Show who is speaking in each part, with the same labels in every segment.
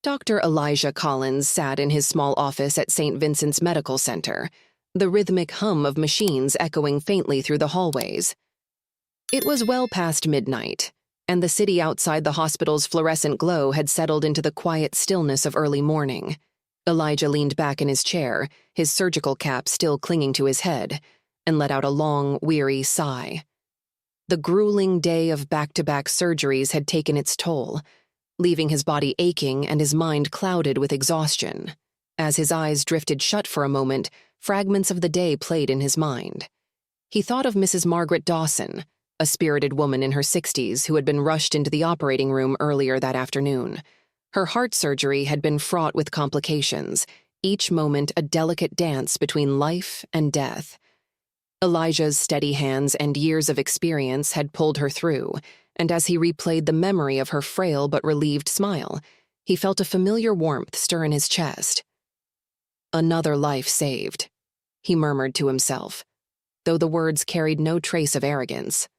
Speaker 1: Dr. Elijah Collins sat in his small office at St. Vincent's Medical Center, the rhythmic hum of machines echoing faintly through the hallways. It was well past midnight, and the city outside the hospital's fluorescent glow had settled into the quiet stillness of early morning. Elijah leaned back in his chair, his surgical cap still clinging to his head, and let out a long, weary sigh. The grueling day of back-to-back surgeries had taken its toll, leaving his body aching and his mind clouded with exhaustion. As his eyes drifted shut for a moment, fragments of the day played in his mind. He thought of Mrs. Margaret Dawson, a spirited woman in her 60s who had been rushed into the operating room earlier that afternoon. Her heart surgery had been fraught with complications, each moment a delicate dance between life and death. Elijah's steady hands and years of experience had pulled her through, and as he replayed the memory of her frail but relieved smile, he felt a familiar warmth stir in his chest. "Another life saved," he murmured to himself, though the words carried no trace of arrogance.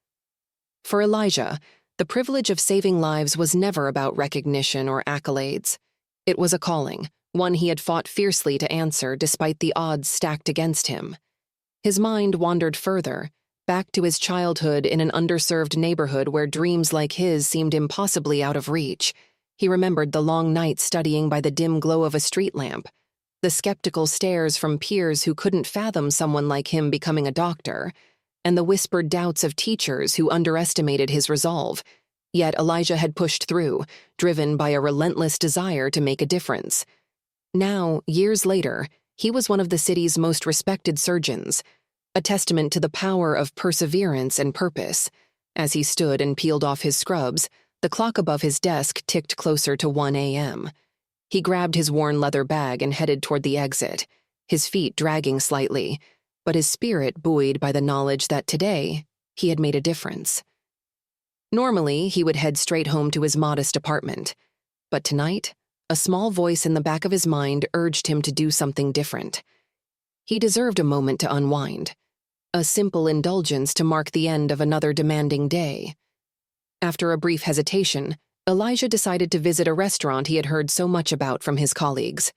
Speaker 1: For Elijah, the privilege of saving lives was never about recognition or accolades. It was a calling, one he had fought fiercely to answer despite the odds stacked against him. His mind wandered further, back to his childhood in an underserved neighborhood where dreams like his seemed impossibly out of reach. He remembered the long nights studying by the dim glow of a street lamp, the skeptical stares from peers who couldn't fathom someone like him becoming a doctor, and the whispered doubts of teachers who underestimated his resolve. Yet Elijah had pushed through, driven by a relentless desire to make a difference. Now, years later, he was one of the city's most respected surgeons, a testament to the power of perseverance and purpose. As he stood and peeled off his scrubs, the clock above his desk ticked closer to 1 a.m. He grabbed his worn leather bag and headed toward the exit, his feet dragging slightly, but his spirit buoyed by the knowledge that today he had made a difference. Normally, he would head straight home to his modest apartment, but tonight, a small voice in the back of his mind urged him to do something different. He deserved a moment to unwind, a simple indulgence to mark the end of another demanding day. After a brief hesitation, Elijah decided to visit a restaurant he had heard so much about from his colleagues.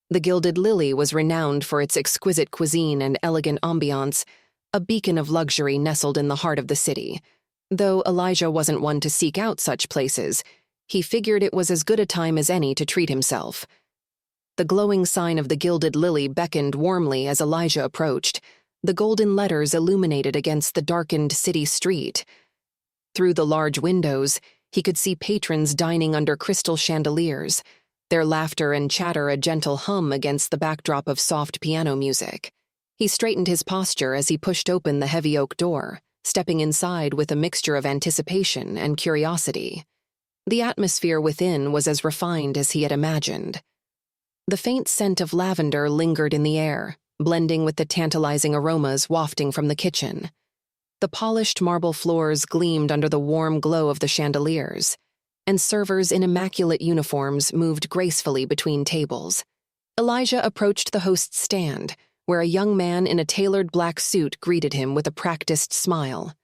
Speaker 1: The Gilded Lily was renowned for its exquisite cuisine and elegant ambiance, a beacon of luxury nestled in the heart of the city. Though Elijah wasn't one to seek out such places, he figured it was as good a time as any to treat himself. The glowing sign of the Gilded Lily beckoned warmly as Elijah approached, the golden letters illuminated against the darkened city street. Through the large windows, he could see patrons dining under crystal chandeliers, their laughter and chatter a gentle hum against the backdrop of soft piano music. He straightened his posture as he pushed open the heavy oak door, stepping inside with a mixture of anticipation and curiosity. The atmosphere within was as refined as he had imagined. The faint scent of lavender lingered in the air, blending with the tantalizing aromas wafting from the kitchen. The polished marble floors gleamed under the warm glow of the chandeliers, and servers in immaculate uniforms moved gracefully between tables. Elijah approached the host's stand, where a young man in a tailored black suit greeted him with a practiced smile.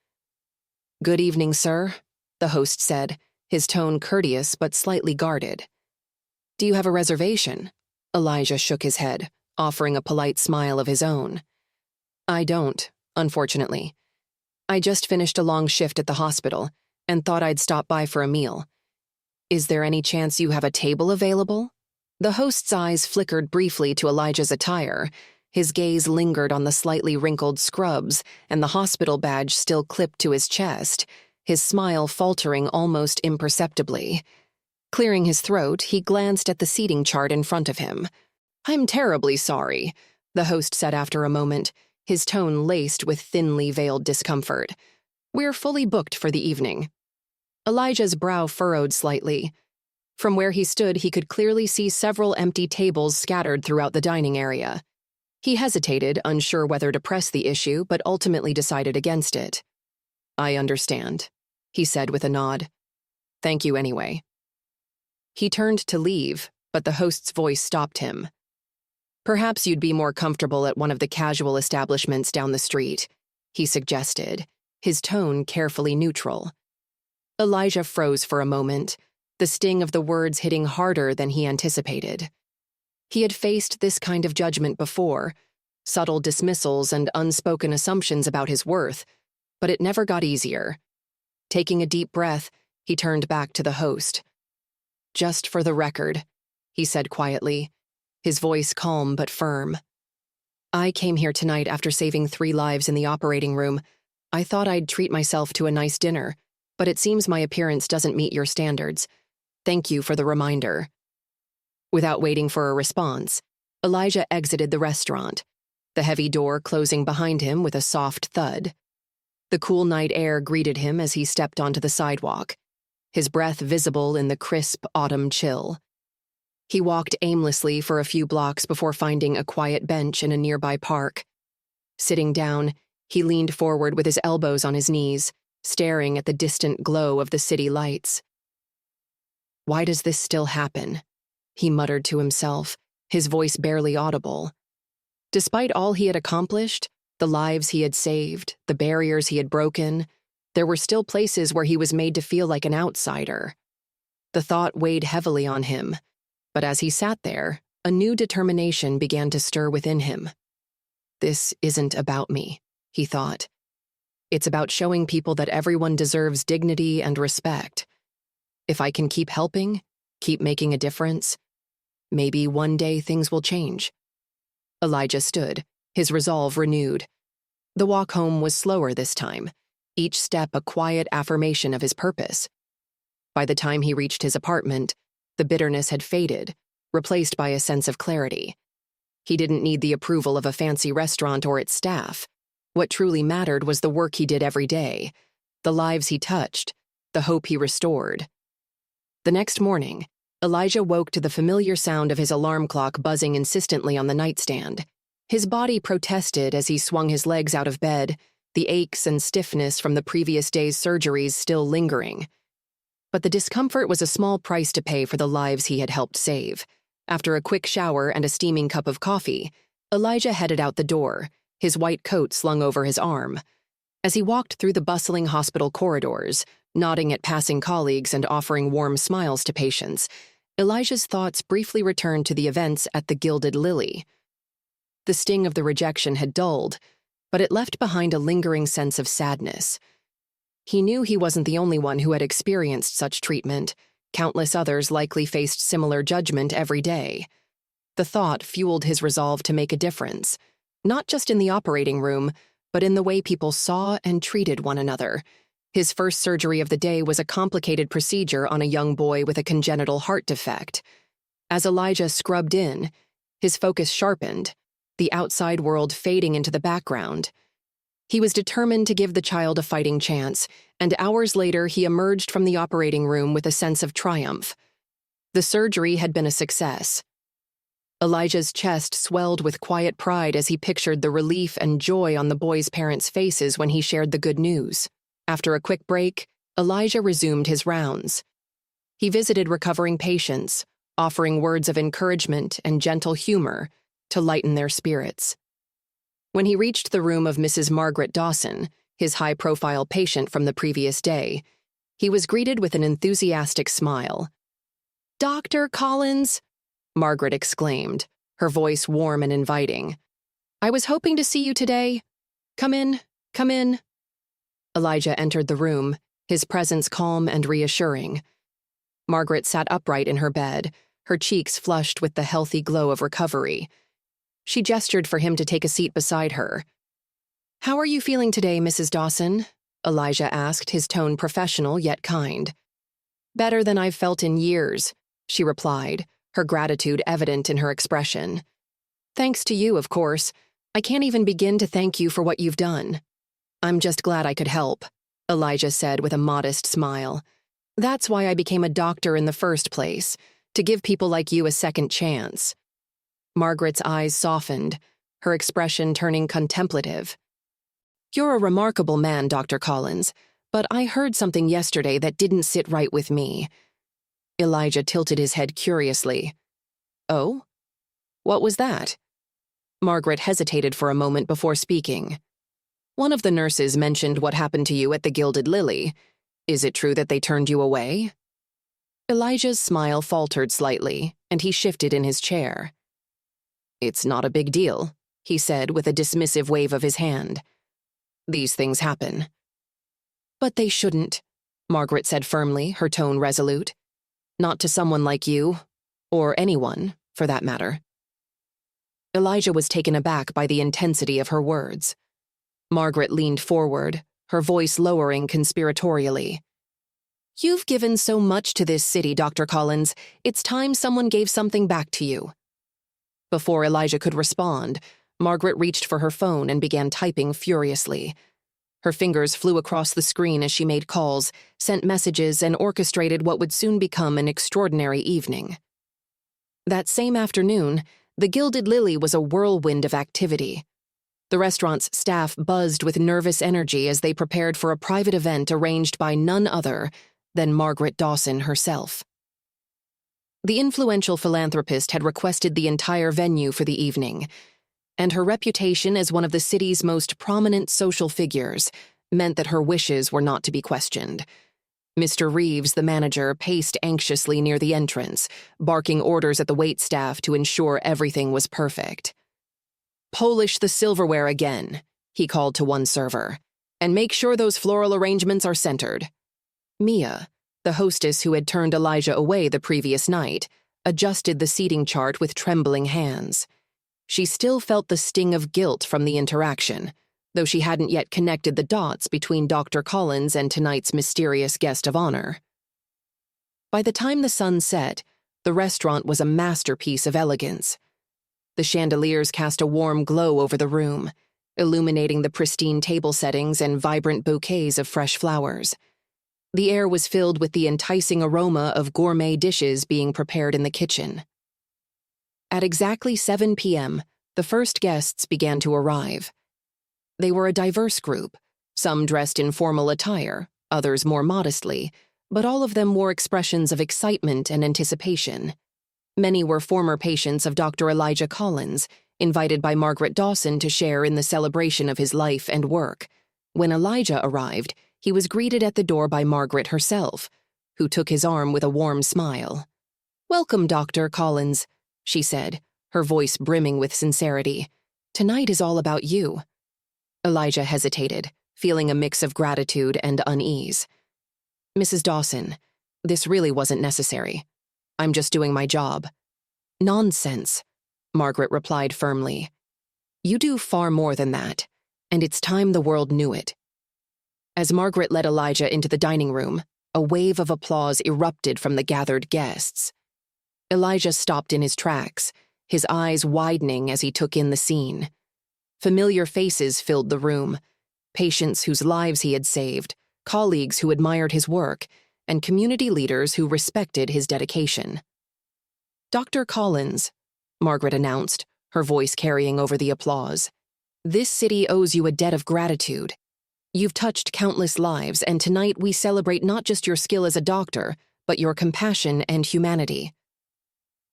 Speaker 1: "Good evening, sir," the host said, his tone courteous but slightly guarded. "Do you have a reservation?" Elijah shook his head, offering a polite smile of his own. "I don't, unfortunately. I just finished a long shift at the hospital and thought I'd stop by for a meal. Is there any chance you have a table available?" The host's eyes flickered briefly to Elijah's attire. His gaze lingered on the slightly wrinkled scrubs and the hospital badge still clipped to his chest, his smile faltering almost imperceptibly. Clearing his throat, he glanced at the seating chart in front of him. "I'm terribly sorry," the host said after a moment, his tone laced with thinly veiled discomfort. "We're fully booked for the evening." Elijah's brow furrowed slightly. From where he stood, he could clearly see several empty tables scattered throughout the dining area. He hesitated, unsure whether to press the issue, but ultimately decided against it. "I understand," he said with a nod. "Thank you anyway." He turned to leave, but the host's voice stopped him. "Perhaps you'd be more comfortable at one of the casual establishments down the street," he suggested, his tone carefully neutral. Elijah froze for a moment, the sting of the words hitting harder than he anticipated. He had faced this kind of judgment before, subtle dismissals and unspoken assumptions about his worth, but it never got easier. Taking a deep breath, he turned back to the host. "Just for the record," he said quietly, his voice calm but firm. "I came here tonight after saving 3 lives in the operating room. I thought I'd treat myself to a nice dinner, but it seems my appearance doesn't meet your standards. Thank you for the reminder." Without waiting for a response, Elijah exited the restaurant, the heavy door closing behind him with a soft thud. The cool night air greeted him as he stepped onto the sidewalk, his breath visible in the crisp autumn chill. He walked aimlessly for a few blocks before finding a quiet bench in a nearby park. Sitting down, he leaned forward with his elbows on his knees, staring at the distant glow of the city lights. "Why does this still happen?" he muttered to himself, his voice barely audible. Despite all he had accomplished, the lives he had saved, the barriers he had broken, there were still places where he was made to feel like an outsider. The thought weighed heavily on him, but as he sat there, a new determination began to stir within him. "This isn't about me," he thought. "It's about showing people that everyone deserves dignity and respect. If I can keep helping, keep making a difference, maybe one day things will change." Elijah stood, his resolve renewed. The walk home was slower this time, each step a quiet affirmation of his purpose. By the time he reached his apartment, the bitterness had faded, replaced by a sense of clarity. He didn't need the approval of a fancy restaurant or its staff. What truly mattered was the work he did every day, the lives he touched, the hope he restored. The next morning, Elijah woke to the familiar sound of his alarm clock buzzing insistently on the nightstand. His body protested as he swung his legs out of bed, the aches and stiffness from the previous day's surgeries still lingering. But the discomfort was a small price to pay for the lives he had helped save. After a quick shower and a steaming cup of coffee, Elijah headed out the door, his white coat slung over his arm. As he walked through the bustling hospital corridors, nodding at passing colleagues and offering warm smiles to patients, Elijah's thoughts briefly returned to the events at the Gilded Lily. The sting of the rejection had dulled, but it left behind a lingering sense of sadness. He knew he wasn't the only one who had experienced such treatment. Countless others likely faced similar judgment every day. The thought fueled his resolve to make a difference, not just in the operating room, but in the way people saw and treated one another. His first surgery of the day was a complicated procedure on a young boy with a congenital heart defect. As Elijah scrubbed in, his focus sharpened, the outside world fading into the background. He was determined to give the child a fighting chance, and hours later he emerged from the operating room with a sense of triumph. The surgery had been a success. Elijah's chest swelled with quiet pride as he pictured the relief and joy on the boy's parents' faces when he shared the good news. After a quick break, Elijah resumed his rounds. He visited recovering patients, offering words of encouragement and gentle humor to lighten their spirits. When he reached the room of Mrs. Margaret Dawson, his high-profile patient from the previous day, he was greeted with an enthusiastic smile. "Dr. Collins," Margaret exclaimed, her voice warm and inviting. "I was hoping to see you today. Come in, come in." Elijah entered the room, his presence calm and reassuring. Margaret sat upright in her bed, her cheeks flushed with the healthy glow of recovery. She gestured for him to take a seat beside her. "How are you feeling today, Mrs. Dawson?" Elijah asked, his tone professional yet kind. "Better than I've felt in years," she replied, her gratitude evident in her expression. "Thanks to you, of course. I can't even begin to thank you for what you've done." "I'm just glad I could help," Elijah said with a modest smile. "That's why I became a doctor in the first place, to give people like you a second chance." Margaret's eyes softened, her expression turning contemplative. "You're a remarkable man, Dr. Collins, but I heard something yesterday that didn't sit right with me." Elijah tilted his head curiously. "Oh? What was that?" Margaret hesitated for a moment before speaking. "One of the nurses mentioned what happened to you at the Gilded Lily. Is it true that they turned you away?" Elijah's smile faltered slightly, and he shifted in his chair. "It's not a big deal," he said with a dismissive wave of his hand. "These things happen." "But they shouldn't," Margaret said firmly, her tone resolute. "Not to someone like you, or anyone, for that matter." Elijah was taken aback by the intensity of her words. Margaret leaned forward, her voice lowering conspiratorially. "You've given so much to this city, Dr. Collins. It's time someone gave something back to you." Before Elijah could respond, Margaret reached for her phone and began typing furiously. Her fingers flew across the screen as she made calls, sent messages, and orchestrated what would soon become an extraordinary evening. That same afternoon, the Gilded Lily was a whirlwind of activity. The restaurant's staff buzzed with nervous energy as they prepared for a private event arranged by none other than Margaret Dawson herself. The influential philanthropist had requested the entire venue for the evening, and her reputation as one of the city's most prominent social figures meant that her wishes were not to be questioned. Mr. Reeves, the manager, paced anxiously near the entrance, barking orders at the waitstaff to ensure everything was perfect. "Polish the silverware again," he called to one server, "and make sure those floral arrangements are centered." Mia, the hostess who had turned Elijah away the previous night, adjusted the seating chart with trembling hands. She still felt the sting of guilt from the interaction, though she hadn't yet connected the dots between Dr. Collins and tonight's mysterious guest of honor. By the time the sun set, the restaurant was a masterpiece of elegance. The chandeliers cast a warm glow over the room, illuminating the pristine table settings and vibrant bouquets of fresh flowers. The air was filled with the enticing aroma of gourmet dishes being prepared in the kitchen. At exactly 7 p.m., the first guests began to arrive. They were a diverse group, some dressed in formal attire, others more modestly, but all of them wore expressions of excitement and anticipation. Many were former patients of Dr. Elijah Collins, invited by Margaret Dawson to share in the celebration of his life and work. When Elijah arrived, he was greeted at the door by Margaret herself, who took his arm with a warm smile. "Welcome, Dr. Collins," she said, her voice brimming with sincerity. "Tonight is all about you." Elijah hesitated, feeling a mix of gratitude and unease. "Mrs. Dawson, this really wasn't necessary. I'm just doing my job." "Nonsense," Margaret replied firmly. "You do far more than that, and it's time the world knew it." As Margaret led Elijah into the dining room, a wave of applause erupted from the gathered guests. Elijah stopped in his tracks, his eyes widening as he took in the scene. Familiar faces filled the room, patients whose lives he had saved, colleagues who admired his work, and community leaders who respected his dedication. "Dr. Collins," Margaret announced, her voice carrying over the applause, "this city owes you a debt of gratitude. You've touched countless lives, and tonight we celebrate not just your skill as a doctor, but your compassion and humanity."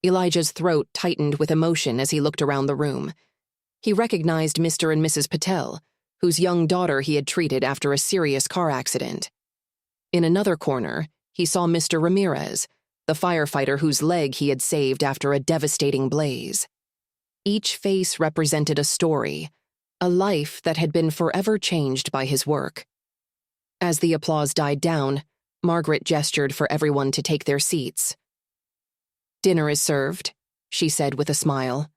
Speaker 1: Elijah's throat tightened with emotion as he looked around the room. He recognized Mr. and Mrs. Patel, whose young daughter he had treated after a serious car accident. In another corner, he saw Mr. Ramirez, the firefighter whose leg he had saved after a devastating blaze. Each face represented a story, a life that had been forever changed by his work. As the applause died down, Margaret gestured for everyone to take their seats. "Dinner is served," she said with a smile.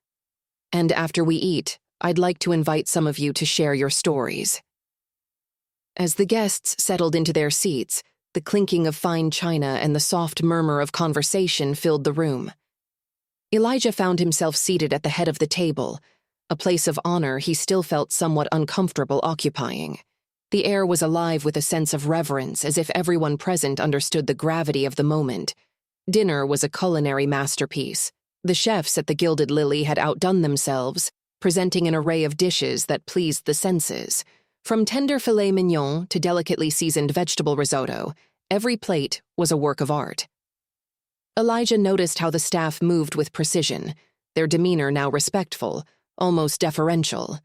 Speaker 1: "And after we eat, I'd like to invite some of you to share your stories." As the guests settled into their seats, the clinking of fine china and the soft murmur of conversation filled the room. Elijah found himself seated at the head of the table, a place of honor he still felt somewhat uncomfortable occupying. The air was alive with a sense of reverence, as if everyone present understood the gravity of the moment. Dinner was a culinary masterpiece. The chefs at the Gilded Lily had outdone themselves, presenting an array of dishes that pleased the senses. From tender filet mignon to delicately seasoned vegetable risotto, every plate was a work of art. Elijah noticed how the staff moved with precision, their demeanor now respectful, almost deferential.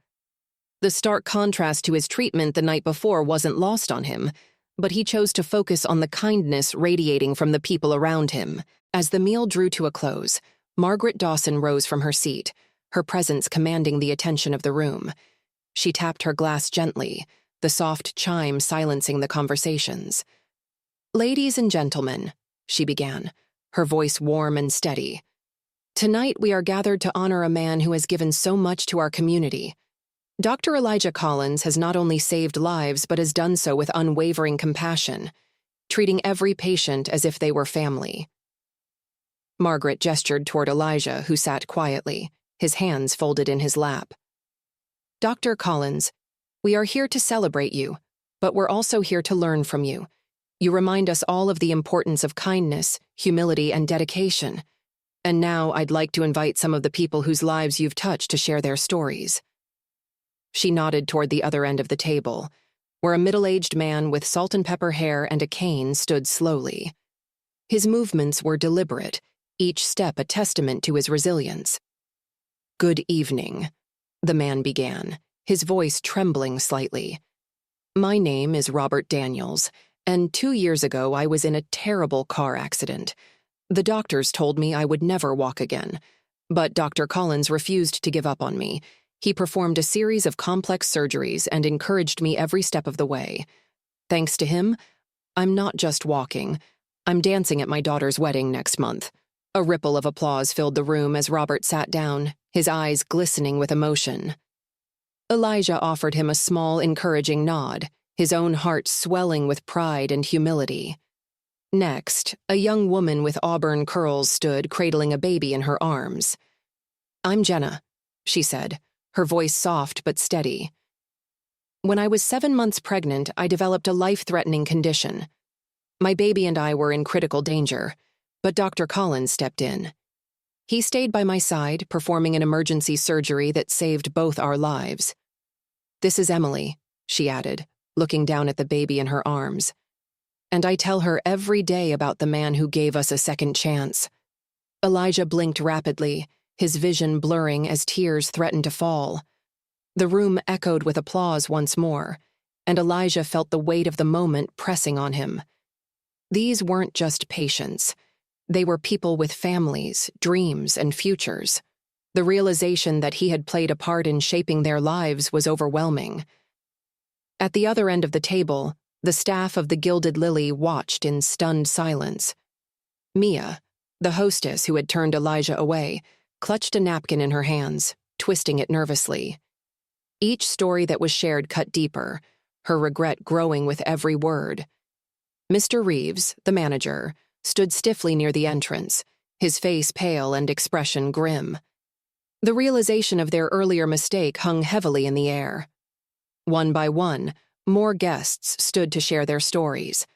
Speaker 1: The stark contrast to his treatment the night before wasn't lost on him, but he chose to focus on the kindness radiating from the people around him. As the meal drew to a close, Margaret Dawson rose from her seat, her presence commanding the attention of the room. She tapped her glass gently, the soft chime silencing the conversations. "Ladies and gentlemen," she began, her voice warm and steady. "Tonight we are gathered to honor a man who has given so much to our community. Dr. Elijah Collins has not only saved lives but has done so with unwavering compassion, treating every patient as if they were family." Margaret gestured toward Elijah, who sat quietly, his hands folded in his lap. "Dr. Collins, we are here to celebrate you, but we're also here to learn from you. You remind us all of the importance of kindness, humility, and dedication. And now I'd like to invite some of the people whose lives you've touched to share their stories." She nodded toward the other end of the table, where a middle-aged man with salt and pepper hair and a cane stood slowly. His movements were deliberate, each step a testament to his resilience. "Good evening," the man began, his voice trembling slightly. "My name is Robert Daniels, and 2 years ago I was in a terrible car accident. The doctors told me I would never walk again, but Dr. Collins refused to give up on me. He performed a series of complex surgeries and encouraged me every step of the way. Thanks to him, I'm not just walking. I'm dancing at my daughter's wedding next month." A ripple of applause filled the room as Robert sat down, his eyes glistening with emotion. Elijah offered him a small, encouraging nod, his own heart swelling with pride and humility. Next, a young woman with auburn curls stood cradling a baby in her arms. "I'm Jenna," she said, her voice soft but steady. "When I was 7 months pregnant, I developed a life-threatening condition. My baby and I were in critical danger, but Dr. Collins stepped in. He stayed by my side, performing an emergency surgery that saved both our lives. This is Emily," she added, looking down at the baby in her arms. "And I tell her every day about the man who gave us a second chance." Elijah blinked rapidly, his vision blurring as tears threatened to fall. The room echoed with applause once more, and Elijah felt the weight of the moment pressing on him. These weren't just patients. They were people with families, dreams, and futures. The realization that he had played a part in shaping their lives was overwhelming. At the other end of the table, the staff of the Gilded Lily watched in stunned silence. Mia, the hostess who had turned Elijah away, clutched a napkin in her hands, twisting it nervously. Each story that was shared cut deeper, her regret growing with every word. Mr. Reeves, the manager, stood stiffly near the entrance, his face pale and expression grim. The realization of their earlier mistake hung heavily in the air. One by one, more guests stood to share their stories.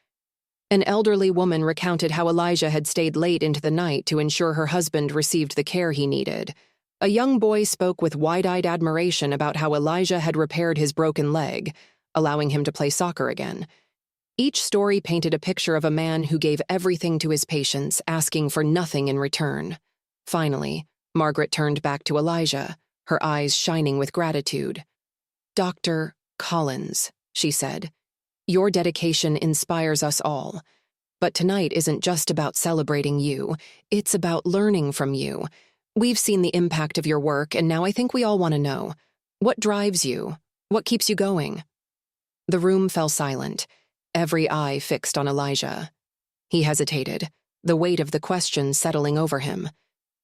Speaker 1: An elderly woman recounted how Elijah had stayed late into the night to ensure her husband received the care he needed. A young boy spoke with wide-eyed admiration about how Elijah had repaired his broken leg, allowing him to play soccer again. Each story painted a picture of a man who gave everything to his patients, asking for nothing in return. Finally, Margaret turned back to Elijah, her eyes shining with gratitude. "Dr. Collins," she said, "your dedication inspires us all. But tonight isn't just about celebrating you, it's about learning from you. We've seen the impact of your work, and now I think we all want to know. What drives you? What keeps you going?" The room fell silent, every eye fixed on Elijah. He hesitated, the weight of the question settling over him.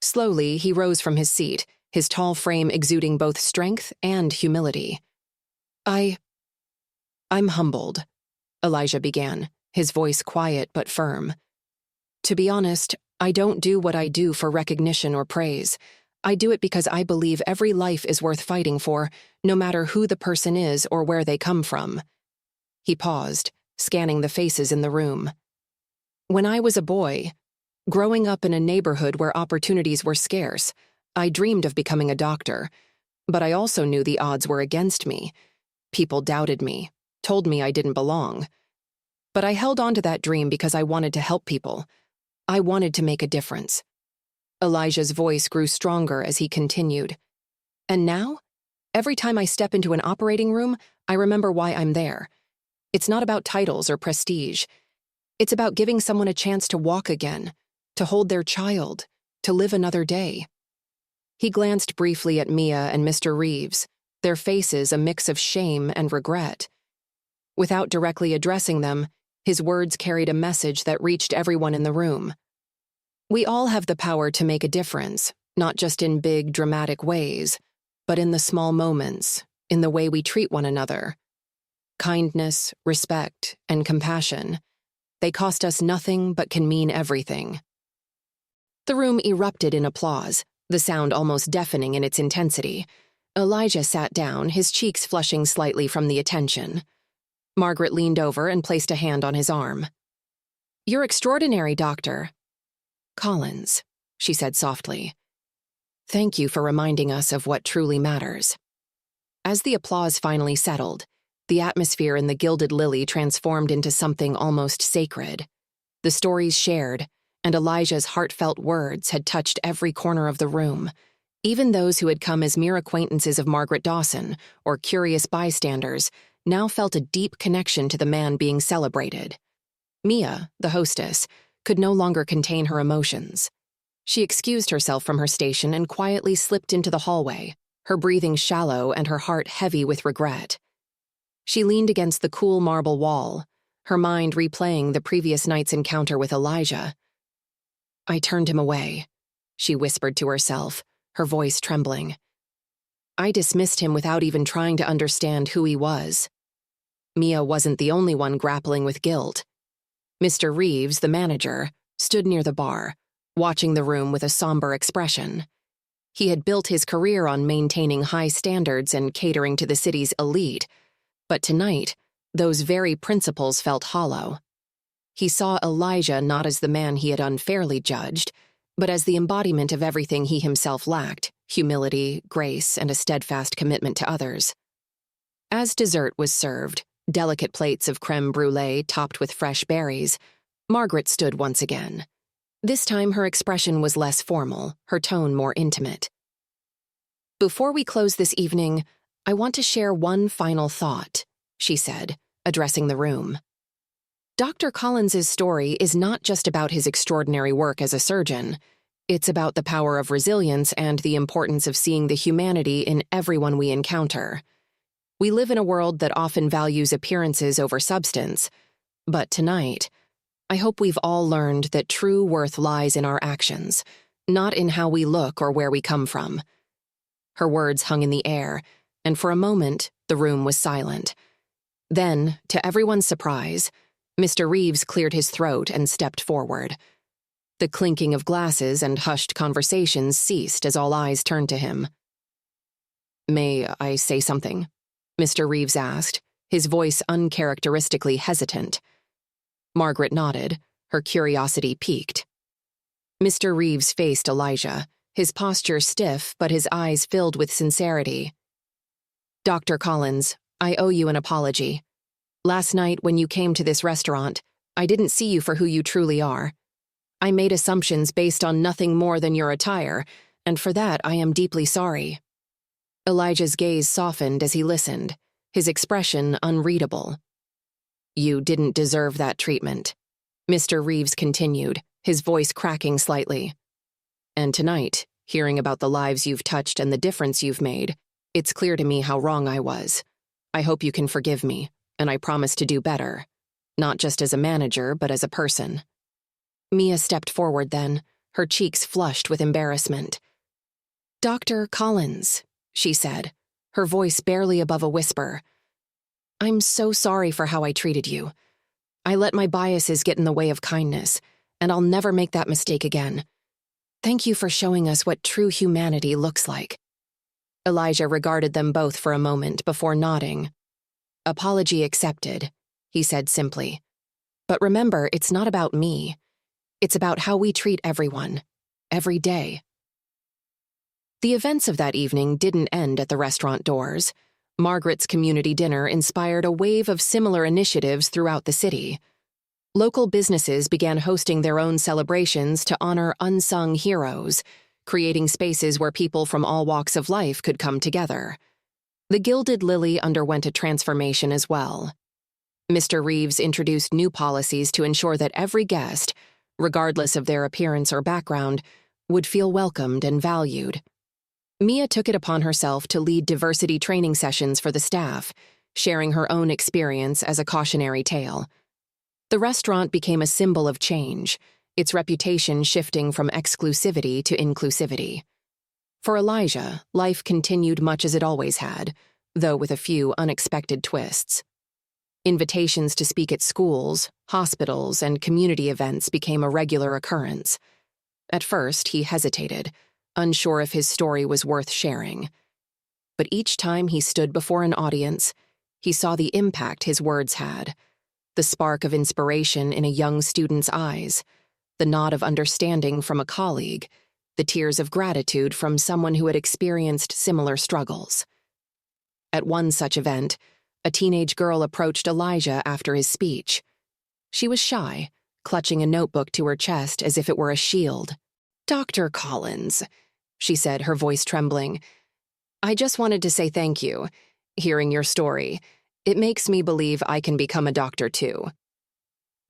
Speaker 1: Slowly, he rose from his seat, his tall frame exuding both strength and humility. I'm humbled," Elijah began, his voice quiet but firm. "To be honest, I don't do what I do for recognition or praise. I do it because I believe every life is worth fighting for, no matter who the person is or where they come from." He paused, scanning the faces in the room. "When I was a boy, growing up in a neighborhood where opportunities were scarce, I dreamed of becoming a doctor, but I also knew the odds were against me. People doubted me, told me I didn't belong. But I held on to that dream because I wanted to help people. I wanted to make a difference." Elijah's voice grew stronger as he continued. "And now, every time I step into an operating room, I remember why I'm there. It's not about titles or prestige. It's about giving someone a chance to walk again, to hold their child, to live another day. He glanced briefly at Mia and Mr. Reeves, their faces a mix of shame and regret. Without directly addressing them, his words carried a message that reached everyone in the room. We all have the power to make a difference, not just in big, dramatic ways, but in the small moments, in the way we treat one another. Kindness, respect, and compassion. They cost us nothing but can mean everything. The room erupted in applause, the sound almost deafening in its intensity. Elijah sat down, his cheeks flushing slightly from the attention. Margaret leaned over and placed a hand on his arm. "You're extraordinary, Doctor." "Collins," she said softly. "Thank you for reminding us of what truly matters." As the applause finally settled, the atmosphere in the Gilded Lily transformed into something almost sacred. The stories shared, and Elijah's heartfelt words had touched every corner of the room. Even those who had come as mere acquaintances of Margaret Dawson or curious bystanders now felt a deep connection to the man being celebrated. Mia, the hostess, could no longer contain her emotions. She excused herself from her station and quietly slipped into the hallway, her breathing shallow and her heart heavy with regret. She leaned against the cool marble wall, her mind replaying the previous night's encounter with Elijah. "I turned him away," she whispered to herself, her voice trembling. "I dismissed him without even trying to understand who he was." Mia wasn't the only one grappling with guilt. Mr. Reeves, the manager, stood near the bar, watching the room with a somber expression. He had built his career on maintaining high standards and catering to the city's elite, but tonight, those very principles felt hollow. He saw Elijah not as the man he had unfairly judged, but as the embodiment of everything he himself lacked: humility, grace, and a steadfast commitment to others. As dessert was served, delicate plates of crème brûlée topped with fresh berries, Margaret stood once again. This time her expression was less formal, her tone more intimate. "Before we close this evening, I want to share one final thought," she said, addressing the room. "Dr. Collins's story is not just about his extraordinary work as a surgeon. It's about the power of resilience and the importance of seeing the humanity in everyone we encounter. We live in a world that often values appearances over substance, but tonight, I hope we've all learned that true worth lies in our actions, not in how we look or where we come from." Her words hung in the air, and for a moment, the room was silent. Then, to everyone's surprise, Mr. Reeves cleared his throat and stepped forward. The clinking of glasses and hushed conversations ceased as all eyes turned to him. "May I say something?" Mr. Reeves asked, his voice uncharacteristically hesitant. Margaret nodded, her curiosity piqued. Mr. Reeves faced Elijah, his posture stiff but his eyes filled with sincerity. "Dr. Collins, I owe you an apology. Last night when you came to this restaurant, I didn't see you for who you truly are. I made assumptions based on nothing more than your attire, and for that I am deeply sorry." Elijah's gaze softened as he listened, his expression unreadable. "You didn't deserve that treatment," Mr. Reeves continued, his voice cracking slightly. "And tonight, hearing about the lives you've touched and the difference you've made, it's clear to me how wrong I was. I hope you can forgive me, and I promise to do better, not just as a manager, but as a person." Mia stepped forward then, her cheeks flushed with embarrassment. "Dr. Collins," she said, her voice barely above a whisper, "I'm so sorry for how I treated you. I let my biases get in the way of kindness, and I'll never make that mistake again. Thank you for showing us what true humanity looks like." Elijah regarded them both for a moment before nodding. "Apology accepted," he said simply. "But remember, it's not about me. It's about how we treat everyone, every day." The events of that evening didn't end at the restaurant doors. Margaret's community dinner inspired a wave of similar initiatives throughout the city. Local businesses began hosting their own celebrations to honor unsung heroes, creating spaces where people from all walks of life could come together. The Gilded Lily underwent a transformation as well. Mr. Reeves introduced new policies to ensure that every guest, regardless of their appearance or background, would feel welcomed and valued. Mia took it upon herself to lead diversity training sessions for the staff, sharing her own experience as a cautionary tale. The restaurant became a symbol of change, its reputation shifting from exclusivity to inclusivity. For Elijah, life continued much as it always had, though with a few unexpected twists. Invitations to speak at schools, hospitals, and community events became a regular occurrence. At first, he hesitated, unsure if his story was worth sharing. But each time he stood before an audience, he saw the impact his words had, the spark of inspiration in a young student's eyes, the nod of understanding from a colleague, the tears of gratitude from someone who had experienced similar struggles. At one such event, a teenage girl approached Elijah after his speech. She was shy, clutching a notebook to her chest as if it were a shield. "Dr. Collins," she said, her voice trembling, "I just wanted to say thank you. Hearing your story, it makes me believe I can become a doctor too."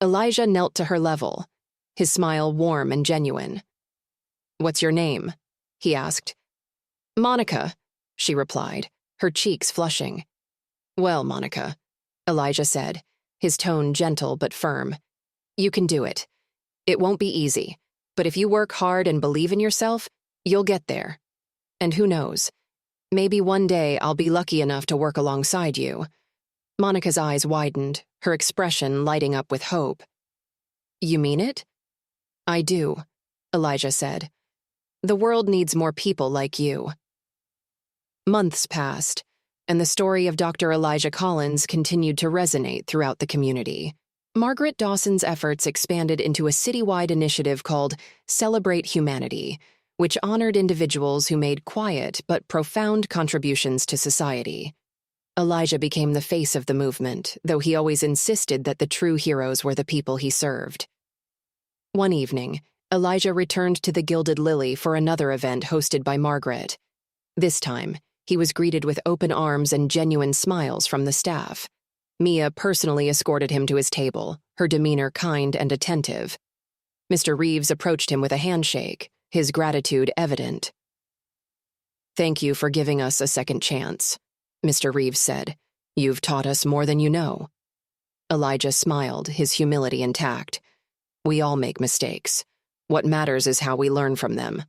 Speaker 1: Elijah knelt to her level, his smile warm and genuine. "What's your name?" he asked. "Monica," she replied, her cheeks flushing. "Well, Monica," Elijah said, his tone gentle but firm, "you can do it. It won't be easy, but if you work hard and believe in yourself, you'll get there. And who knows, maybe one day I'll be lucky enough to work alongside you." Monica's eyes widened, her expression lighting up with hope. "You mean it?" "I do," Elijah said. "The world needs more people like you." Months passed, and the story of Dr. Elijah Collins continued to resonate throughout the community. Margaret Dawson's efforts expanded into a citywide initiative called Celebrate Humanity, which honored individuals who made quiet but profound contributions to society. Elijah became the face of the movement, though he always insisted that the true heroes were the people he served. One evening, Elijah returned to the Gilded Lily for another event hosted by Margaret. This time, he was greeted with open arms and genuine smiles from the staff. Mia personally escorted him to his table, her demeanor kind and attentive. Mr. Reeves approached him with a handshake, his gratitude evident. "Thank you for giving us a second chance," Mr. Reeves said. "You've taught us more than you know." Elijah smiled, his humility intact. "We all make mistakes. What matters is how we learn from them."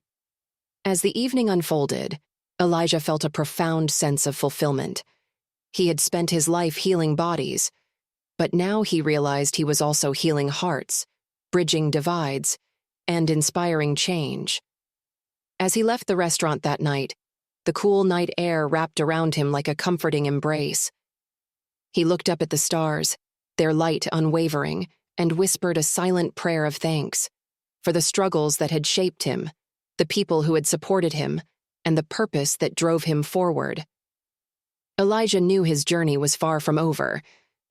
Speaker 1: As the evening unfolded, Elijah felt a profound sense of fulfillment. He had spent his life healing bodies, but now he realized he was also healing hearts, bridging divides, and inspiring change. As he left the restaurant that night, the cool night air wrapped around him like a comforting embrace. He looked up at the stars, their light unwavering, and whispered a silent prayer of thanks for the struggles that had shaped him, the people who had supported him, and the purpose that drove him forward. Elijah knew his journey was far from over.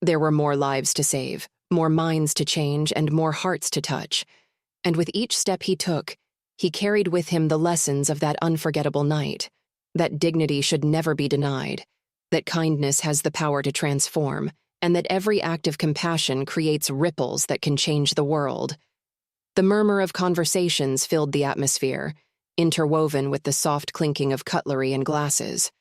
Speaker 1: There were more lives to save, more minds to change, and more hearts to touch. And with each step he took, he carried with him the lessons of that unforgettable night, that dignity should never be denied, that kindness has the power to transform, and that every act of compassion creates ripples that can change the world. The murmur of conversations filled the atmosphere, interwoven with the soft clinking of cutlery and glasses.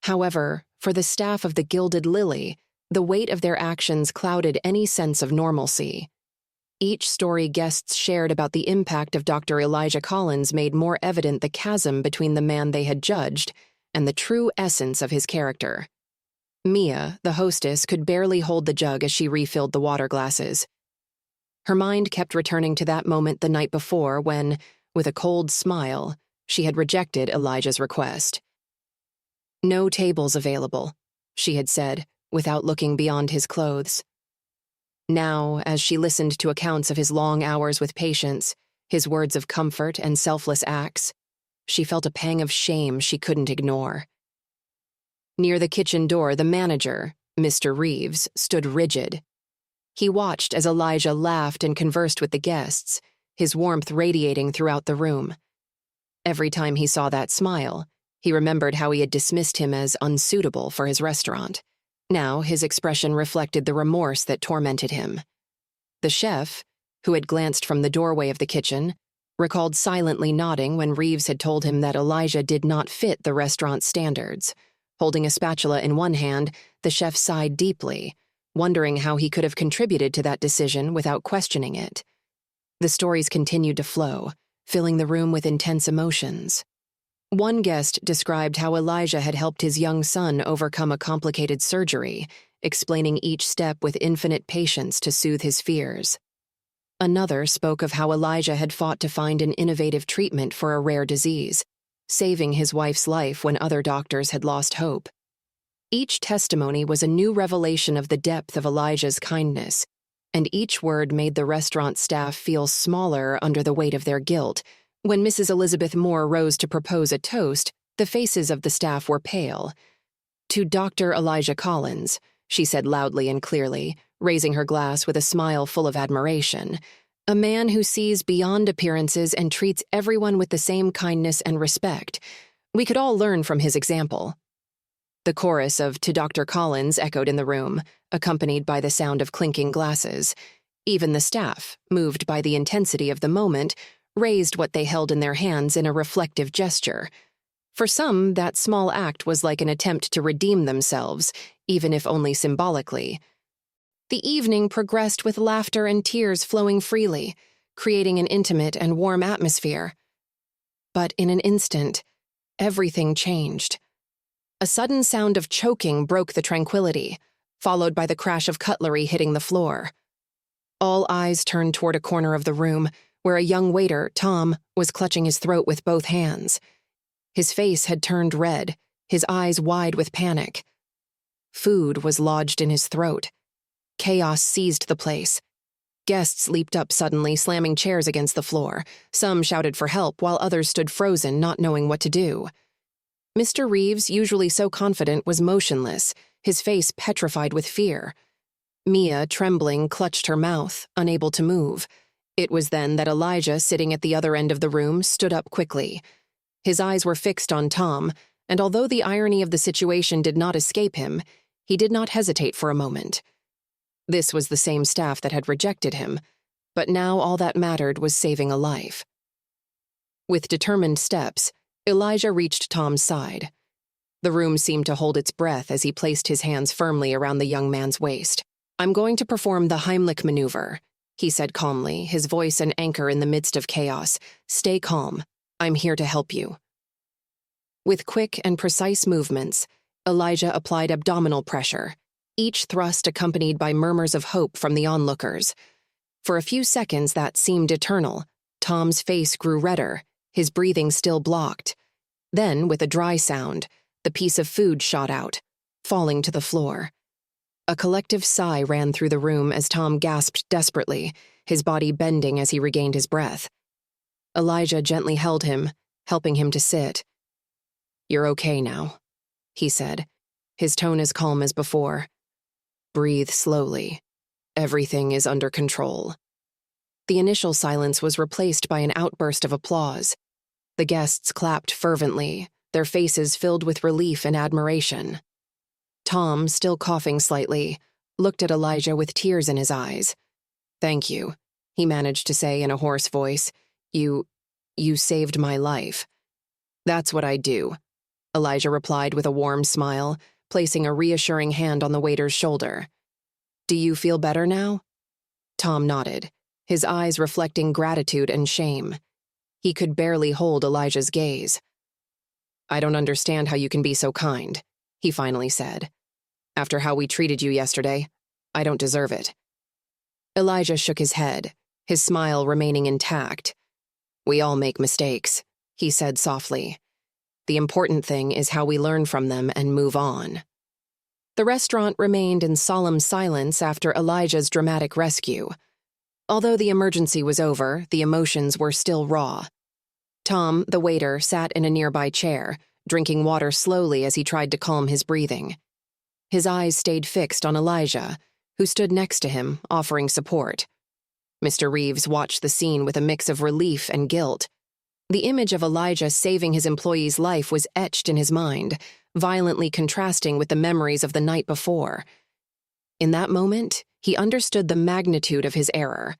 Speaker 1: However, for the staff of the Gilded Lily, the weight of their actions clouded any sense of normalcy. Each story guests shared about the impact of Dr. Elijah Collins made more evident the chasm between the man they had judged and the true essence of his character. Mia, the hostess, could barely hold the jug as she refilled the water glasses. Her mind kept returning to that moment the night before when, with a cold smile, she had rejected Elijah's request. "No tables available," she had said, without looking beyond his clothes. Now, as she listened to accounts of his long hours with patients, his words of comfort and selfless acts, she felt a pang of shame she couldn't ignore. Near the kitchen door, the manager, Mr. Reeves, stood rigid. He watched as Elijah laughed and conversed with the guests, his warmth radiating throughout the room. Every time he saw that smile, he remembered how he had dismissed him as unsuitable for his restaurant. Now his expression reflected the remorse that tormented him. The chef, who had glanced from the doorway of the kitchen, recalled silently nodding when Reeves had told him that Elijah did not fit the restaurant's standards. Holding a spatula in one hand, the chef sighed deeply, wondering how he could have contributed to that decision without questioning it. The stories continued to flow, filling the room with intense emotions. One guest described how Elijah had helped his young son overcome a complicated surgery, explaining each step with infinite patience to soothe his fears. Another spoke of how Elijah had fought to find an innovative treatment for a rare disease, saving his wife's life when other doctors had lost hope. Each testimony was a new revelation of the depth of Elijah's kindness, and each word made the restaurant staff feel smaller under the weight of their guilt. When Mrs. Elizabeth Moore rose to propose a toast, the faces of the staff were pale. "To Dr. Elijah Collins," she said loudly and clearly, raising her glass with a smile full of admiration. "A man who sees beyond appearances and treats everyone with the same kindness and respect. We could all learn from his example." The chorus of "To Dr. Collins" echoed in the room, accompanied by the sound of clinking glasses. Even the staff, moved by the intensity of the moment, raised what they held in their hands in a reflective gesture. For some, that small act was like an attempt to redeem themselves, even if only symbolically. The evening progressed with laughter and tears flowing freely, creating an intimate and warm atmosphere. But in an instant, everything changed. A sudden sound of choking broke the tranquility, followed by the crash of cutlery hitting the floor. All eyes turned toward a corner of the room, where a young waiter, Tom, was clutching his throat with both hands. His face had turned red, his eyes wide with panic. Food was lodged in his throat. Chaos seized the place. Guests leaped up suddenly, slamming chairs against the floor. Some shouted for help, while others stood frozen, not knowing what to do. Mr. Reeves, usually so confident, was motionless, his face petrified with fear. Mia, trembling, clutched her mouth, unable to move. It was then that Elijah, sitting at the other end of the room, stood up quickly. His eyes were fixed on Tom, and although the irony of the situation did not escape him, he did not hesitate for a moment. This was the same staff that had rejected him, but now all that mattered was saving a life. With determined steps, Elijah reached Tom's side. The room seemed to hold its breath as he placed his hands firmly around the young man's waist. "I'm going to perform the Heimlich maneuver," he said calmly, his voice an anchor in the midst of chaos. "Stay calm. I'm here to help you." With quick and precise movements, Elijah applied abdominal pressure, each thrust accompanied by murmurs of hope from the onlookers. For a few seconds that seemed eternal. Tom's face grew redder, his breathing still blocked. Then, with a dry sound, the piece of food shot out, falling to the floor. A collective sigh ran through the room as Tom gasped desperately, his body bending as he regained his breath. Elijah gently held him, helping him to sit. "You're okay now," he said, his tone as calm as before. "Breathe slowly. Everything is under control." The initial silence was replaced by an outburst of applause. The guests clapped fervently, their faces filled with relief and admiration. Tom, still coughing slightly, looked at Elijah with tears in his eyes. "Thank you," he managed to say in a hoarse voice. You saved my life." "That's what I do," Elijah replied with a warm smile, placing a reassuring hand on the waiter's shoulder. "Do you feel better now?" Tom nodded, his eyes reflecting gratitude and shame. He could barely hold Elijah's gaze. "I don't understand how you can be so kind," he finally said. "After how we treated you yesterday, I don't deserve it." Elijah shook his head, his smile remaining intact. "We all make mistakes," he said softly. "The important thing is how we learn from them and move on." The restaurant remained in solemn silence after Elijah's dramatic rescue. Although the emergency was over, the emotions were still raw. Tom, the waiter, sat in a nearby chair, drinking water slowly as he tried to calm his breathing. His eyes stayed fixed on Elijah, who stood next to him, offering support. Mr. Reeves watched the scene with a mix of relief and guilt. The image of Elijah saving his employee's life was etched in his mind, violently contrasting with the memories of the night before. In that moment, he understood the magnitude of his error.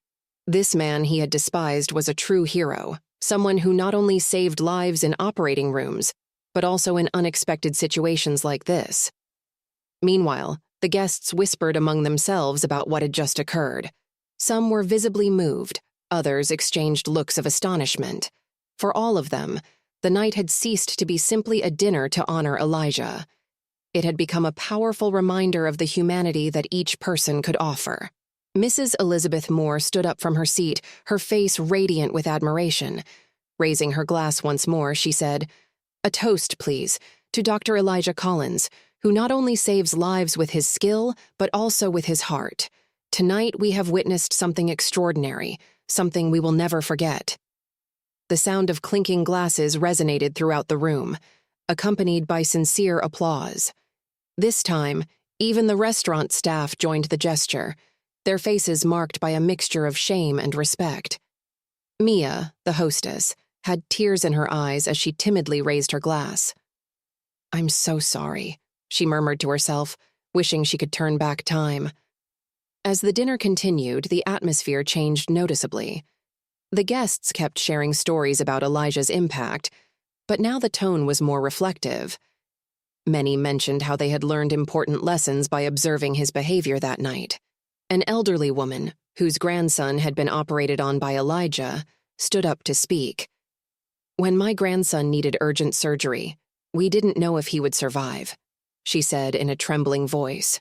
Speaker 1: This man he had despised was a true hero, someone who not only saved lives in operating rooms, but also in unexpected situations like this. Meanwhile, the guests whispered among themselves about what had just occurred. Some were visibly moved, others exchanged looks of astonishment. For all of them, the night had ceased to be simply a dinner to honor Elijah. It had become a powerful reminder of the humanity that each person could offer. Mrs. Elizabeth Moore stood up from her seat, her face radiant with admiration. Raising her glass once more, she said, "A toast, please, to Dr. Elijah Collins, who not only saves lives with his skill, but also with his heart. Tonight we have witnessed something extraordinary, something we will never forget." The sound of clinking glasses resonated throughout the room, accompanied by sincere applause. This time, even the restaurant staff joined the gesture, their faces marked by a mixture of shame and respect. Mia, the hostess, had tears in her eyes as she timidly raised her glass. "I'm so sorry," she murmured to herself, wishing she could turn back time. As the dinner continued, the atmosphere changed noticeably. The guests kept sharing stories about Elijah's impact, but now the tone was more reflective. Many mentioned how they had learned important lessons by observing his behavior that night. An elderly woman, whose grandson had been operated on by Elijah, stood up to speak. "When my grandson needed urgent surgery, we didn't know if he would survive," she said in a trembling voice.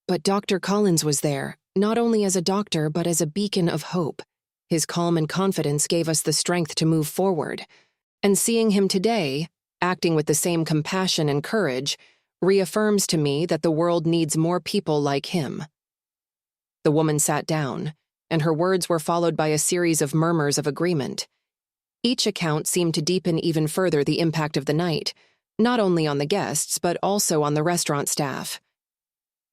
Speaker 1: "But Dr. Collins was there, not only as a doctor but as a beacon of hope. His calm and confidence gave us the strength to move forward. And seeing him today, acting with the same compassion and courage, reaffirms to me that the world needs more people like him." The woman sat down, and her words were followed by a series of murmurs of agreement. Each account seemed to deepen even further the impact of the night, not only on the guests but also on the restaurant staff.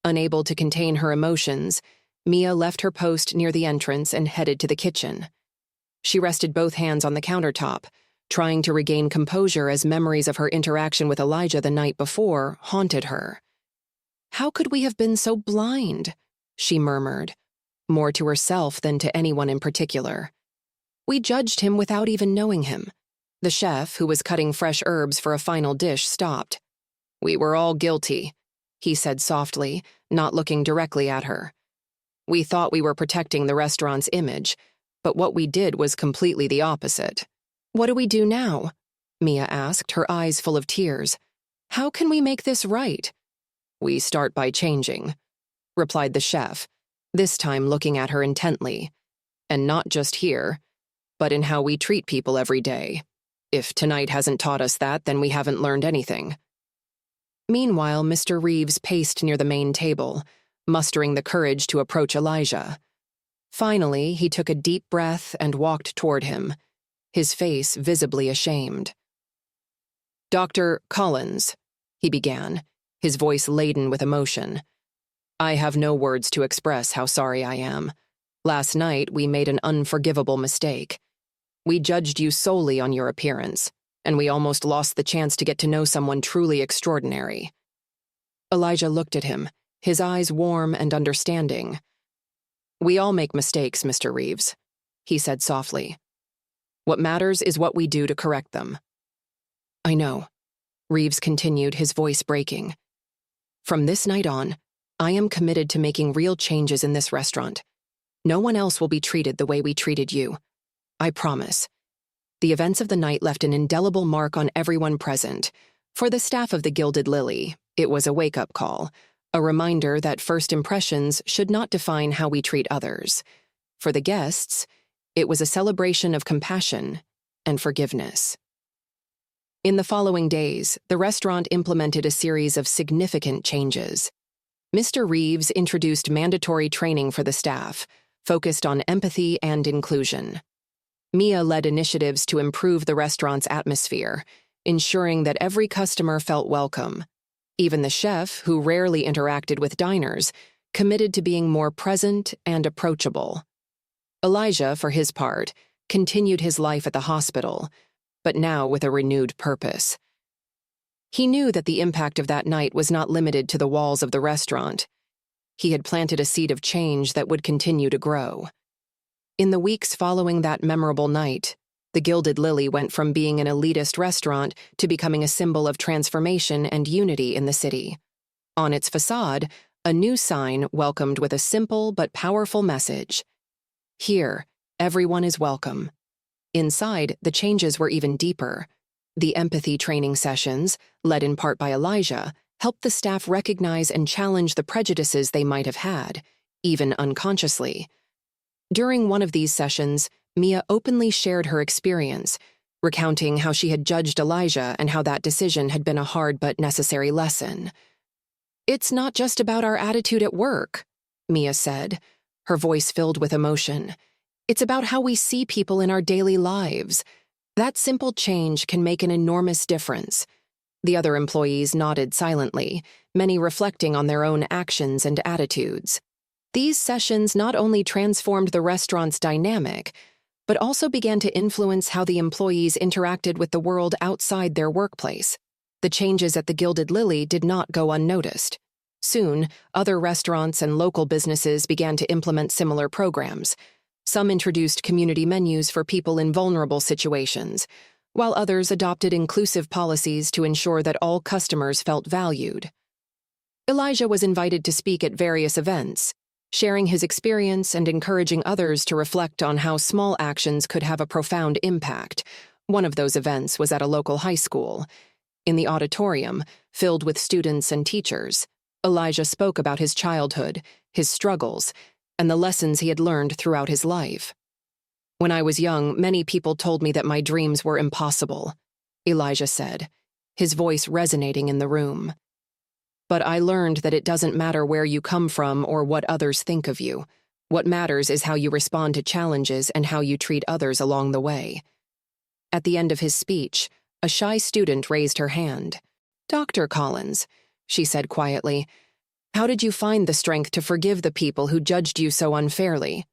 Speaker 1: Unable to contain her emotions, Mia left her post near the entrance and headed to the kitchen. She rested both hands on the countertop, trying to regain composure as memories of her interaction with Elijah the night before haunted her. "How could we have been so blind?" she murmured, more to herself than to anyone in particular. "We judged him without even knowing him." The chef, who was cutting fresh herbs for a final dish, stopped. "We were all guilty," he said softly, not looking directly at her. "We thought we were protecting the restaurant's image, but what we did was completely the opposite." "What do we do now?" Mia asked, her eyes full of tears. "How can we make this right?" "We start by changing," replied the chef, this time looking at her intently. "And not just here, but in how we treat people every day. If tonight hasn't taught us that, then we haven't learned anything." Meanwhile, Mr. Reeves paced near the main table, mustering the courage to approach Elijah. Finally, he took a deep breath and walked toward him, his face visibly ashamed. "Dr. Collins," he began, his voice laden with emotion. "I have no words to express how sorry I am. Last night, we made an unforgivable mistake. We judged you solely on your appearance, and we almost lost the chance to get to know someone truly extraordinary." Elijah looked at him, his eyes warm and understanding. "We all make mistakes, Mr. Reeves," he said softly. "What matters is what we do to correct them." "I know," Reeves continued, his voice breaking. "From this night on, I am committed to making real changes in this restaurant. No one else will be treated the way we treated you. I promise." The events of the night left an indelible mark on everyone present. For the staff of the Gilded Lily, it was a wake-up call, a reminder that first impressions should not define how we treat others. For the guests, it was a celebration of compassion and forgiveness. In the following days, the restaurant implemented a series of significant changes. Mr. Reeves introduced mandatory training for the staff, focused on empathy and inclusion. Mia led initiatives to improve the restaurant's atmosphere, ensuring that every customer felt welcome. Even the chef, who rarely interacted with diners, committed to being more present and approachable. Elijah, for his part, continued his life at the hospital, but now with a renewed purpose. He knew that the impact of that night was not limited to the walls of the restaurant. He had planted a seed of change that would continue to grow. In the weeks following that memorable night, the Gilded Lily went from being an elitist restaurant to becoming a symbol of transformation and unity in the city. On its facade, a new sign welcomed with a simple but powerful message. Here, everyone is welcome. Inside, the changes were even deeper. The empathy training sessions, led in part by Elijah, helped the staff recognize and challenge the prejudices they might have had, even unconsciously. During one of these sessions, Mia openly shared her experience, recounting how she had judged Elijah and how that decision had been a hard but necessary lesson. "It's not just about our attitude at work," Mia said, her voice filled with emotion. "It's about how we see people in our daily lives. That simple change can make an enormous difference." The other employees nodded silently, many reflecting on their own actions and attitudes. These sessions not only transformed the restaurant's dynamic, but also began to influence how the employees interacted with the world outside their workplace. The changes at the Gilded Lily did not go unnoticed. Soon, other restaurants and local businesses began to implement similar programs. Some introduced community menus for people in vulnerable situations, while others adopted inclusive policies to ensure that all customers felt valued. Elijah was invited to speak at various events, sharing his experience and encouraging others to reflect on how small actions could have a profound impact. One of those events was at a local high school. In the auditorium, filled with students and teachers, Elijah spoke about his childhood, his struggles, and the lessons he had learned throughout his life. "When I was young, many people told me that my dreams were impossible," Elijah said, his voice resonating in the room. "But I learned that it doesn't matter where you come from or what others think of you. What matters is how you respond to challenges and how you treat others along the way." At the end of his speech, a shy student raised her hand. "Dr. Collins," she said quietly, "how did you find the strength to forgive the people who judged you so unfairly?"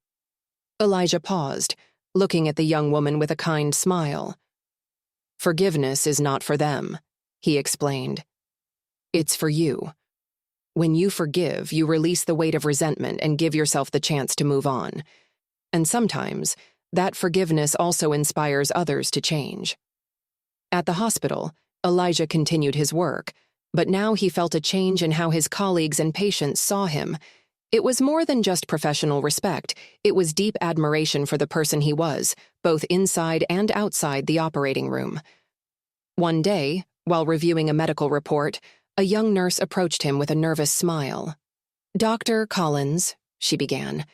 Speaker 1: Elijah paused, looking at the young woman with a kind smile. "Forgiveness is not for them," he explained. "It's for you. When you forgive, you release the weight of resentment and give yourself the chance to move on. And sometimes, that forgiveness also inspires others to change." At the hospital, Elijah continued his work, but now he felt a change in how his colleagues and patients saw him. It was more than just professional respect. It was deep admiration for the person he was, both inside and outside the operating room. One day, while reviewing a medical report, a young nurse approached him with a nervous smile. "Dr. Collins," she began,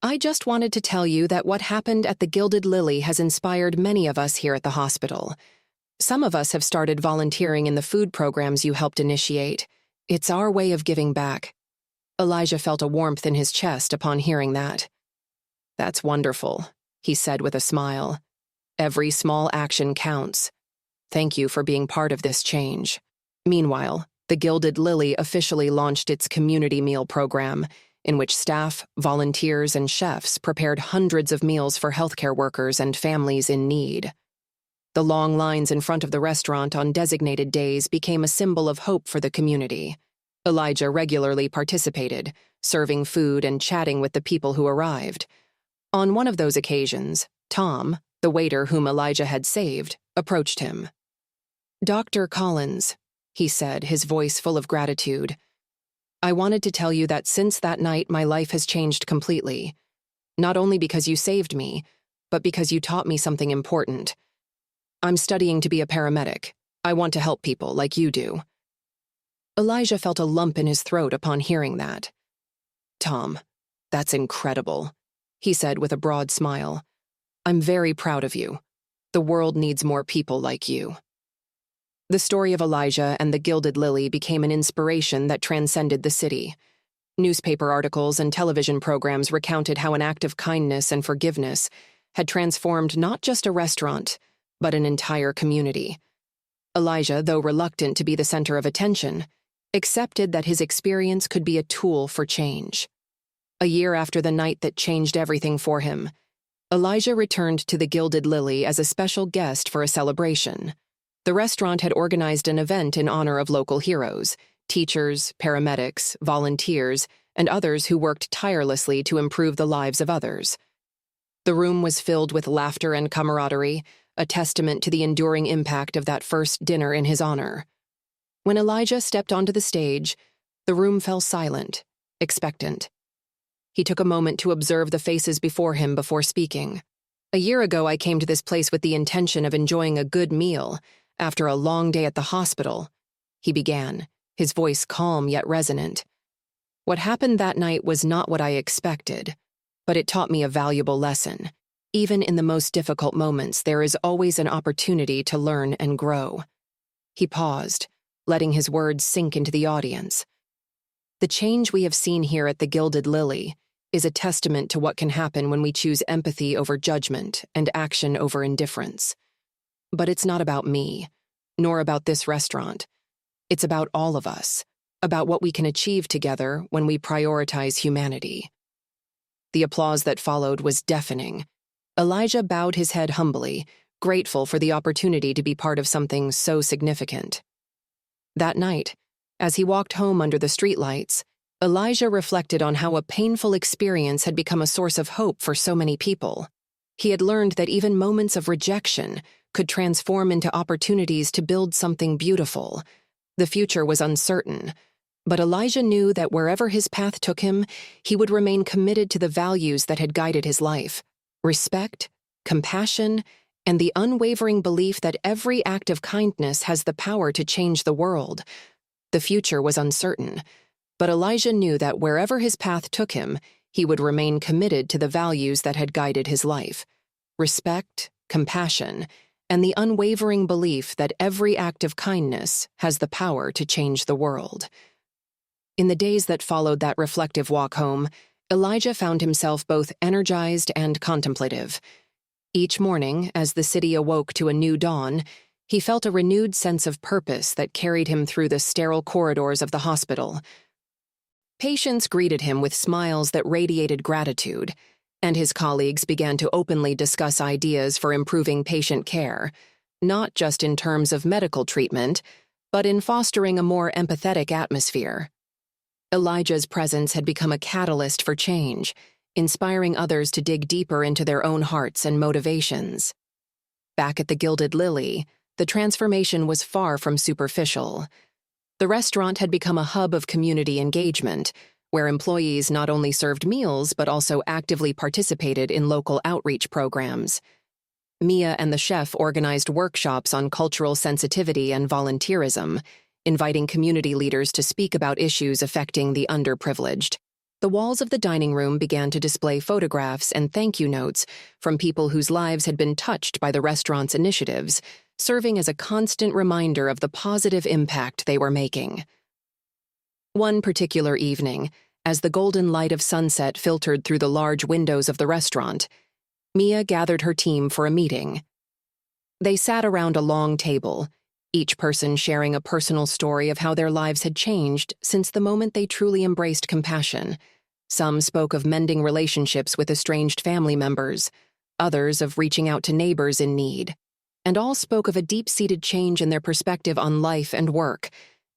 Speaker 1: "I just wanted to tell you that what happened at the Gilded Lily has inspired many of us here at the hospital. Some of us have started volunteering in the food programs you helped initiate. It's our way of giving back." Elijah felt a warmth in his chest upon hearing that. "That's wonderful," he said with a smile. "Every small action counts. Thank you for being part of this change." Meanwhile, the Gilded Lily officially launched its community meal program, in which staff, volunteers, and chefs prepared hundreds of meals for healthcare workers and families in need. The long lines in front of the restaurant on designated days became a symbol of hope for the community. Elijah regularly participated, serving food and chatting with the people who arrived. On one of those occasions, Tom, the waiter whom Elijah had saved, approached him. "Dr. Collins," he said, his voice full of gratitude, "I wanted to tell you that since that night my life has changed completely. Not only because you saved me, but because you taught me something important. I'm studying to be a paramedic. I want to help people like you do." Elijah felt a lump in his throat upon hearing that. "Tom, that's incredible," he said with a broad smile. "I'm very proud of you. The world needs more people like you." The story of Elijah and the Gilded Lily became an inspiration that transcended the city. Newspaper articles and television programs recounted how an act of kindness and forgiveness had transformed not just a restaurant, but an entire community. Elijah, though reluctant to be the center of attention, accepted that his experience could be a tool for change. A year after the night that changed everything for him, Elijah returned to the Gilded Lily as a special guest for a celebration. The restaurant had organized an event in honor of local heroes, teachers, paramedics, volunteers, and others who worked tirelessly to improve the lives of others. The room was filled with laughter and camaraderie, a testament to the enduring impact of that first dinner in his honor. When Elijah stepped onto the stage, the room fell silent, expectant. He took a moment to observe the faces before him before speaking. "A year ago, I came to this place with the intention of enjoying a good meal after a long day at the hospital," he began, his voice calm yet resonant. "What happened that night was not what I expected, but it taught me a valuable lesson. Even in the most difficult moments, there is always an opportunity to learn and grow." He paused, letting his words sink into the audience. The change we have seen here at the Gilded Lily is a testament to what can happen when we choose empathy over judgment and action over indifference. But it's not about me, nor about this restaurant. It's about all of us, about what we can achieve together when we prioritize humanity. The applause that followed was deafening. Elijah bowed his head humbly, grateful for the opportunity to be part of something so significant. That night, as he walked home under the streetlights, Elijah reflected on how a painful experience had become a source of hope for so many people. He had learned that even moments of rejection could transform into opportunities to build something beautiful. The future was uncertain, but Elijah knew that wherever his path took him, he would remain committed to the values that had guided his life: respect, compassion, and the unwavering belief that every act of kindness has the power to change the world. The future was uncertain, but Elijah knew that wherever his path took him, he would remain committed to the values that had guided his life: respect, compassion, and the unwavering belief that every act of kindness has the power to change the world. In the days that followed that reflective walk home, Elijah found himself both energized and contemplative. Each morning, as the city awoke to a new dawn, he felt a renewed sense of purpose that carried him through the sterile corridors of the hospital. Patients greeted him with smiles that radiated gratitude, and his colleagues began to openly discuss ideas for improving patient care, not just in terms of medical treatment, but in fostering a more empathetic atmosphere. Elijah's presence had become a catalyst for change, inspiring others to dig deeper into their own hearts and motivations. Back at the Gilded Lily, the transformation was far from superficial. The restaurant had become a hub of community engagement, where employees not only served meals but also actively participated in local outreach programs. Mia and the chef organized workshops on cultural sensitivity and volunteerism, inviting community leaders to speak about issues affecting the underprivileged. The walls of the dining room began to display photographs and thank you notes from people whose lives had been touched by the restaurant's initiatives, serving as a constant reminder of the positive impact they were making. One particular evening, as the golden light of sunset filtered through the large windows of the restaurant, Mia gathered her team for a meeting. They sat around a long table, each person sharing a personal story of how their lives had changed since the moment they truly embraced compassion. Some spoke of mending relationships with estranged family members, others of reaching out to neighbors in need, and all spoke of a deep-seated change in their perspective on life and work.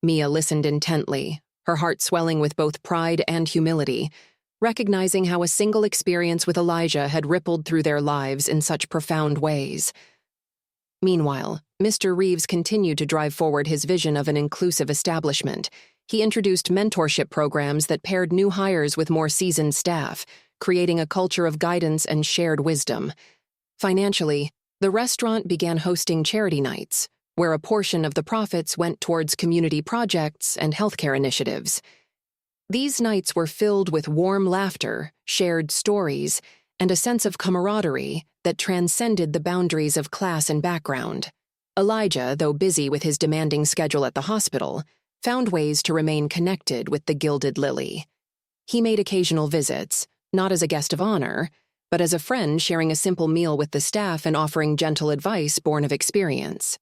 Speaker 1: Mia listened intently, her heart swelling with both pride and humility, recognizing how a single experience with Elijah had rippled through their lives in such profound ways. Meanwhile, Mr. Reeves continued to drive forward his vision of an inclusive establishment. He introduced mentorship programs that paired new hires with more seasoned staff, creating a culture of guidance and shared wisdom. Financially, the restaurant began hosting charity nights, where a portion of the profits went towards community projects and healthcare initiatives. These nights were filled with warm laughter, shared stories, and a sense of camaraderie that transcended the boundaries of class and background. Elijah, though busy with his demanding schedule at the hospital, found ways to remain connected with the Gilded Lily. He made occasional visits, not as a guest of honor, but as a friend sharing a simple meal with the staff and offering gentle advice born of experience.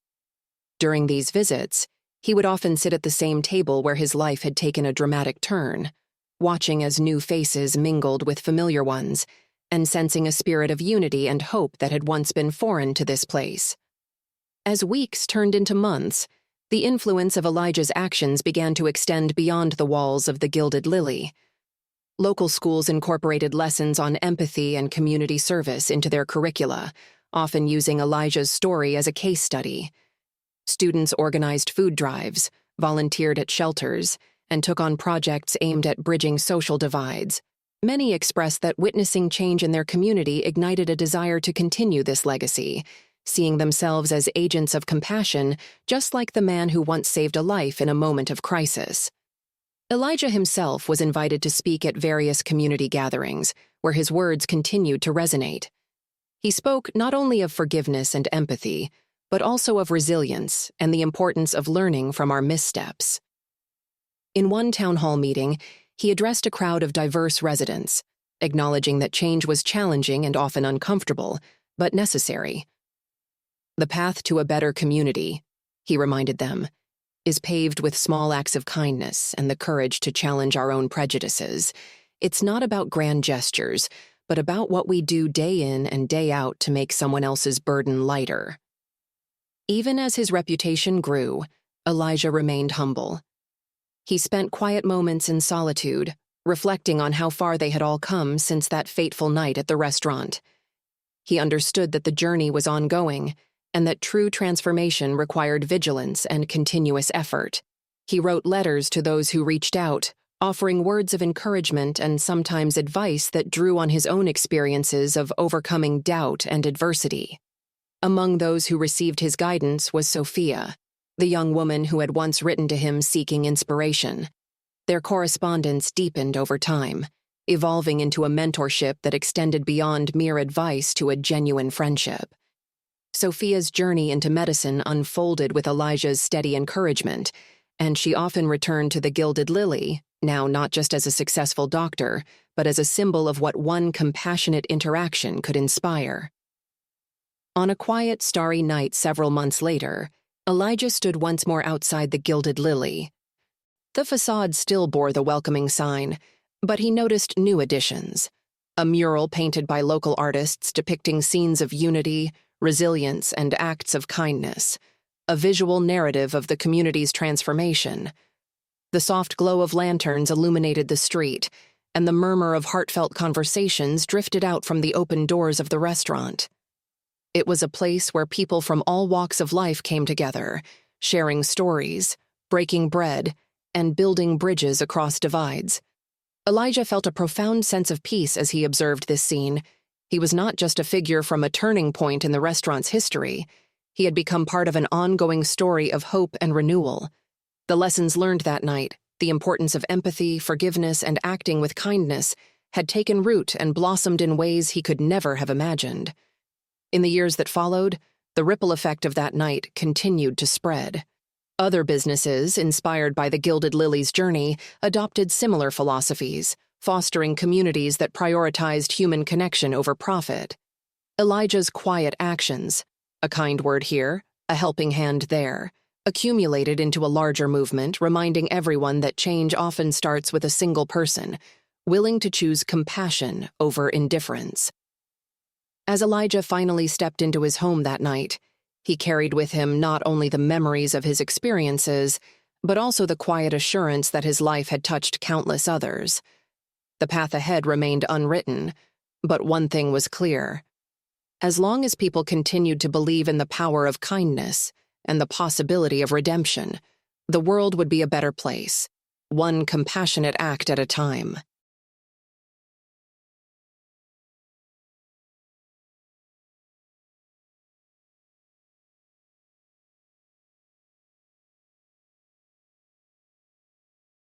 Speaker 1: During these visits, he would often sit at the same table where his life had taken a dramatic turn, watching as new faces mingled with familiar ones, and sensing a spirit of unity and hope that had once been foreign to this place. As weeks turned into months, the influence of Elijah's actions began to extend beyond the walls of the Gilded Lily. Local schools incorporated lessons on empathy and community service into their curricula, often using Elijah's story as a case study. Students organized food drives, volunteered at shelters, and took on projects aimed at bridging social divides. Many expressed that witnessing change in their community ignited a desire to continue this legacy, seeing themselves as agents of compassion, just like the man who once saved a life in a moment of crisis. Elijah himself was invited to speak at various community gatherings, where his words continued to resonate. He spoke not only of forgiveness and empathy, but also of resilience and the importance of learning from our missteps. In one town hall meeting, he addressed a crowd of diverse residents, acknowledging that change was challenging and often uncomfortable, but necessary. The path to a better community, he reminded them, is paved with small acts of kindness and the courage to challenge our own prejudices. It's not about grand gestures, but about what we do day in and day out to make someone else's burden lighter. Even as his reputation grew, Elijah remained humble. He spent quiet moments in solitude, reflecting on how far they had all come since that fateful night at the restaurant. He understood that the journey was ongoing, and that true transformation required vigilance and continuous effort. He wrote letters to those who reached out, offering words of encouragement and sometimes advice that drew on his own experiences of overcoming doubt and adversity. Among those who received his guidance was Sophia, the young woman who had once written to him seeking inspiration. Their correspondence deepened over time, evolving into a mentorship that extended beyond mere advice to a genuine friendship. Sophia's journey into medicine unfolded with Elijah's steady encouragement, and she often returned to the Gilded Lily, now not just as a successful doctor, but as a symbol of what one compassionate interaction could inspire. On a quiet, starry night several months later, Elijah stood once more outside the Gilded Lily. The facade still bore the welcoming sign, but he noticed new additions. A mural painted by local artists depicting scenes of unity, resilience, and acts of kindness, a visual narrative of the community's transformation. The soft glow of lanterns illuminated the street, and the murmur of heartfelt conversations drifted out from the open doors of the restaurant. It was a place where people from all walks of life came together, sharing stories, breaking bread, and building bridges across divides. Elijah felt a profound sense of peace as he observed this scene. He was not just a figure from a turning point in the restaurant's history. He had become part of an ongoing story of hope and renewal. The lessons learned that night, the importance of empathy, forgiveness, and acting with kindness, had taken root and blossomed in ways he could never have imagined. In the years that followed, the ripple effect of that night continued to spread. Other businesses, inspired by the Gilded Lily's journey, adopted similar philosophies, fostering communities that prioritized human connection over profit. Elijah's quiet actions, a kind word here, a helping hand there, accumulated into a larger movement, reminding everyone that change often starts with a single person, willing to choose compassion over indifference. As Elijah finally stepped into his home that night, he carried with him not only the memories of his experiences, but also the quiet assurance that his life had touched countless others. The path ahead remained unwritten, but one thing was clear. As long as people continued to believe in the power of kindness and the possibility of redemption, the world would be a better place, one compassionate act at a time.